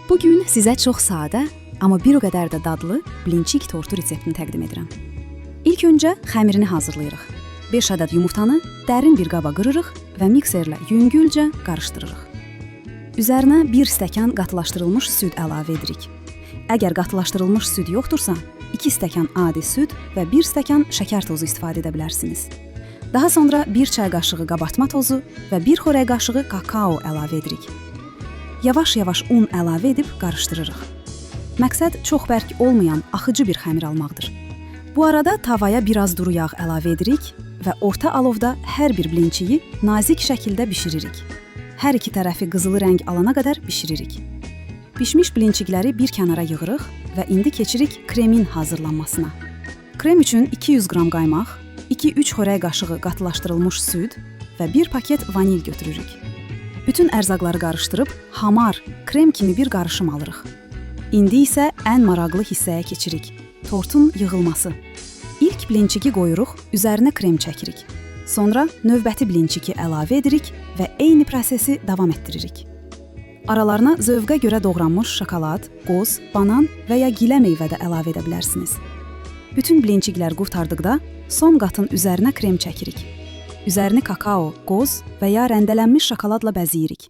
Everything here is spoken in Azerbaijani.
Bugün sizə çox sadə, amma bir o qədər də dadlı blinçik tortu reseptini təqdim edirəm. İlk öncə xəmirini hazırlayırıq. 5 ədəd yumurtanı dərin bir qaba qırırıq və mikserlə yüngülcə qarışdırırıq. Üzərinə 1 stəkan qatılaşdırılmış süd əlavə edirik. Əgər qatılaşdırılmış süd yoxdursa, 2 stəkan adi süd və 1 stəkan şəkər tozu istifadə edə bilərsiniz. Daha sonra 1 çay qaşığı qabartma tozu və 1 xörək qaşığı kakao əlavə edirik. Yavaş-yavaş un əlavə edib qarışdırırıq. Məqsəd çox bərk olmayan, axıcı bir xəmir almaqdır. Bu arada tavaya biraz duru yağ əlavə edirik və orta alovda hər bir blinçiyi nazik şəkildə bişiririk. Hər iki tərəfi qızılı rəng alana qədər bişiririk. Bişmiş blinçikləri bir kənara yığırıq və indi keçirik kremin hazırlanmasına. Krem üçün 200 qram qaymaq, 2-3 xörək qaşığı qatılaşdırılmış süd və 1 paket vanil götürürük. Bütün ərzaqları qarışdırıb hamar, krem kimi bir qarışım alırıq. İndi isə ən maraqlı hissəyə keçirik. Tortun yığılması. İlk blinçiki qoyuruq, üzərinə krem çəkirik. Sonra növbəti blinçiki əlavə edirik və eyni prosesi davam etdiririk. Aralarına zövqə görə doğranmış şokolad, qoz, banan və ya gilə meyvə də əlavə edə bilərsiniz. Bütün blinçiklər qurtardıqda son qatın üzərinə krem çəkirik. Üzərini kakao, qoz və ya rəndələnmiş şokoladla bəziyirik.